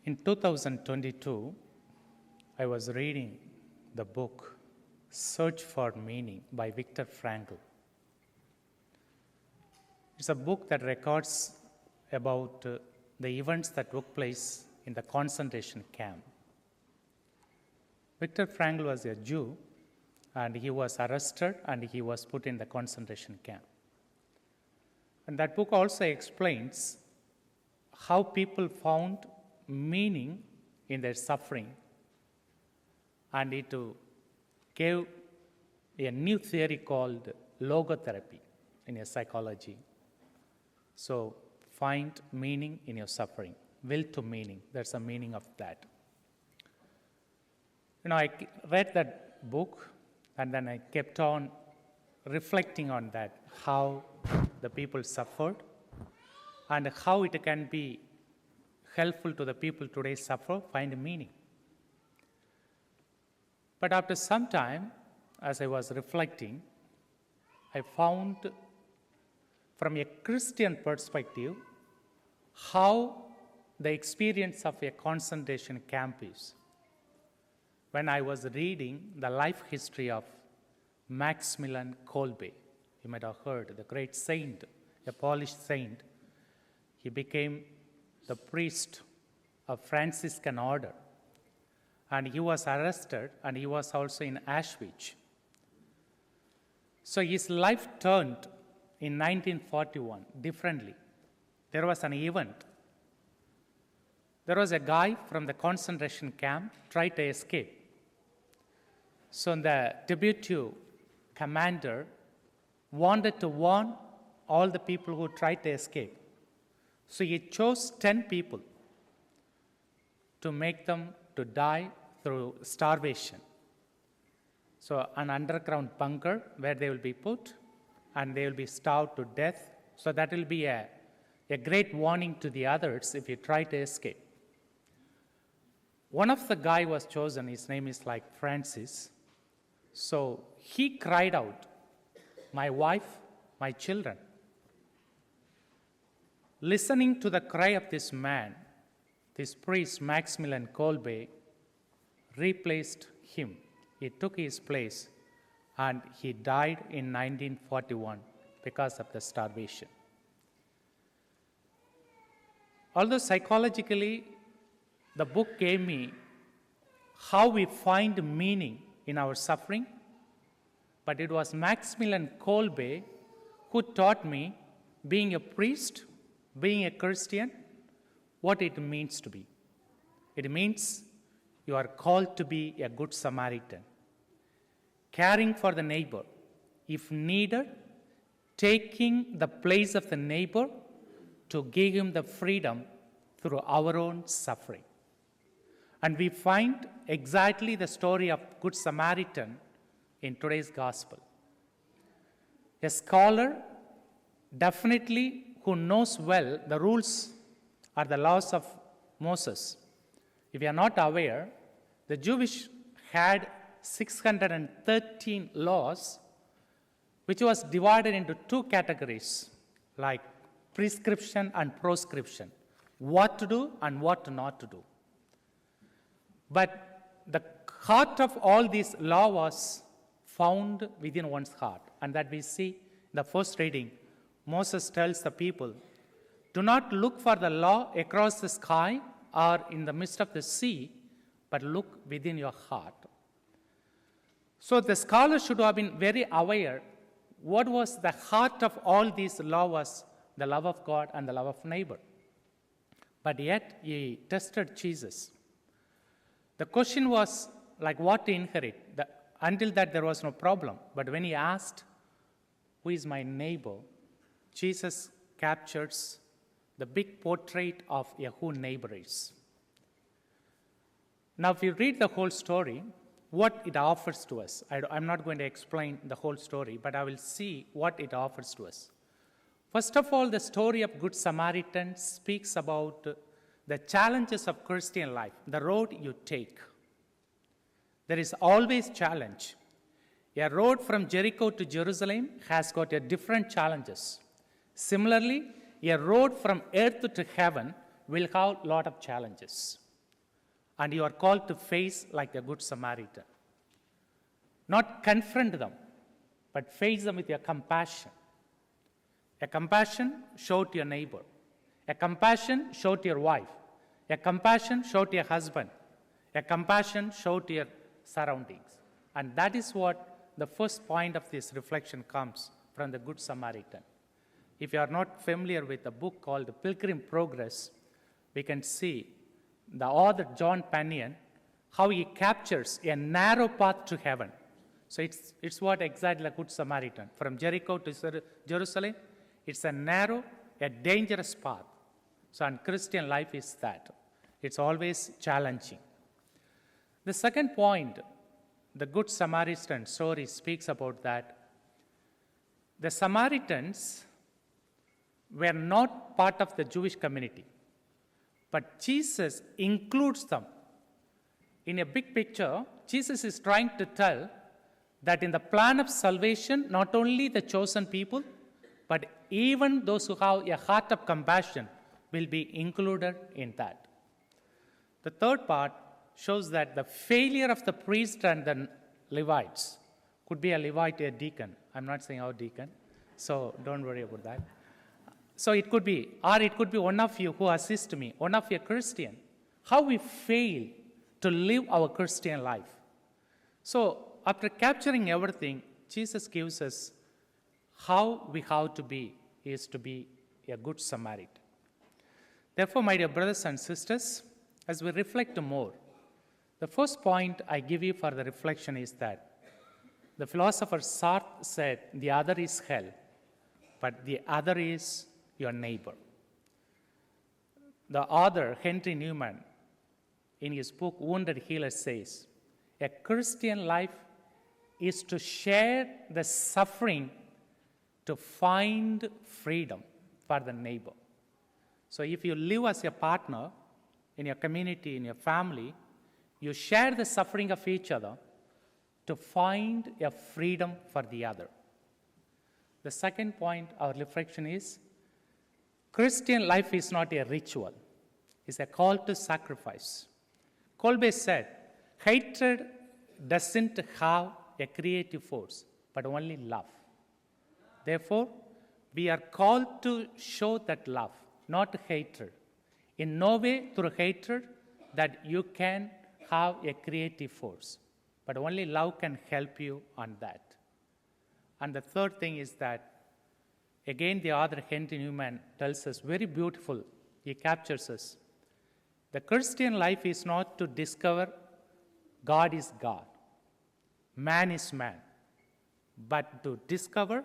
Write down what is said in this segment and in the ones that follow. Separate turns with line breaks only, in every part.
In 2022, I was reading the book Search for Meaning by Viktor Frankl. It's a book that records about the events that took place in the concentration camp. Viktor Frankl was a Jew, and he was arrested and he was put in the concentration camp. And that book also explains how people found meaning in their suffering, and it gave a new theory called logotherapy in your psychology. So find meaning in your suffering, will to meaning, that's the meaning of that. I read that book and then I kept on reflecting on that, how the people suffered and how it can be helpful to the people today suffer, find meaning. But after some time, as I was reflecting, I found from a Christian perspective how the experience of a concentration camp is. When I was reading the life history of Maximilian Kolbe, you might have heard, the great saint, a Polish saint, he became the priest of Franciscan order. And he was arrested and he was also in Auschwitz. So his life turned in 1941 differently. There was an event. There was a guy from the concentration camp tried to escape. So the deputy commander wanted to warn all the people who tried to escape. So he chose 10 people to make them to die through starvation. So an underground bunker where they will be put and they will be starved to death. So that will be a great warning to the others if you try to escape. One of the guy was chosen, his name is like Francis. So he cried out, "My wife, my children." Listening to the cry of this man, this priest Maximilian Kolbe replaced him. He took his place and he died in 1941 because of the starvation. Although psychologically, the book gave me how we find meaning in our suffering, but it was Maximilian Kolbe who taught me, being a priest, being a Christian, what it means to be. It means you are called to be a good Samaritan, caring for the neighbor, if needed, taking the place of the neighbor to give him the freedom through our own suffering. And we find exactly the story of Good Samaritan in today's gospel. A scholar, definitely, who knows well the rules or the laws of Moses. If you are not aware, the Jewish had 613 laws, which was divided into two categories, like prescription and proscription, what to do and what not to do. But the heart of all these law was found within one's heart, and that we see in the first reading. Moses tells the people, do not look for the law across the sky or in the midst of the sea, but look within your heart. So the scholar should have been very aware what was the heart of all these laws was the love of God and the love of neighbor. But yet he tested Jesus. The question was like what to inherit. Until that there was no problem. But when he asked, who is my neighbor? Jesus captures the big portrait of who neighbor is. Now, if you read the whole story, what it offers to us, I'm not going to explain the whole story, but I will see what it offers to us. First of all, the story of Good Samaritan speaks about the challenges of Christian life, the road you take. There is always challenge. A road from Jericho to Jerusalem has got different challenges. Similarly, a road from earth to heaven will have a lot of challenges. and you are called to face like a good Samaritan. Not confront them, but face them with your compassion. A compassion show to your neighbor. A compassion show to your wife. A compassion show to your husband. A compassion show to your surroundings. And that is what the first point of this reflection comes from the Good Samaritan. If you are not familiar with a book called The Pilgrim Progress, we can see the author John Bunyan, how he captures a narrow path to heaven. So it's what exactly a Good Samaritan. From Jericho to Jerusalem, it's a narrow, a dangerous path. So, and Christian life is that. It's always challenging. The second point, the Good Samaritan story speaks about that. The Samaritans were not part of the Jewish community, but Jesus includes them. In a big picture, Jesus is trying to tell that in the plan of salvation, not only the chosen people, but even those who have a heart of compassion will be included in that. The third part shows that the failure of the priest and the Levites, could be a Levite, a deacon. I'm not saying our deacon, so don't worry about that. So it could be, or it could be one of you who assist me, one of you Christian, how we fail to live our Christian life. So after capturing everything, Jesus gives us how we have to be, is to be a good Samaritan. Therefore, my dear brothers and sisters, as we reflect more, the first point I give you for the reflection is that the philosopher Sartre said, the other is hell, but the other is your neighbor. The author, Henry Newman, in his book Wounded Healer says, a Christian life is to share the suffering to find freedom for the neighbor. So if you live as a partner in your community, in your family, you share the suffering of each other to find a freedom for the other. The second point, our reflection is, Christian life is not a ritual. It's a call to sacrifice. Kolbe said, hatred doesn't have a creative force, but only love. Therefore, we are called to show that love, not hatred. In no way through hatred that you can have a creative force, but only love can help you on that. And the third thing is that, again, the author Henry Newman tells us very beautiful, he captures us. The Christian life is not to discover God is God, man is man, but to discover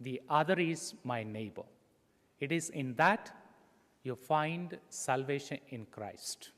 the other is my neighbor. It is in that you find salvation in Christ.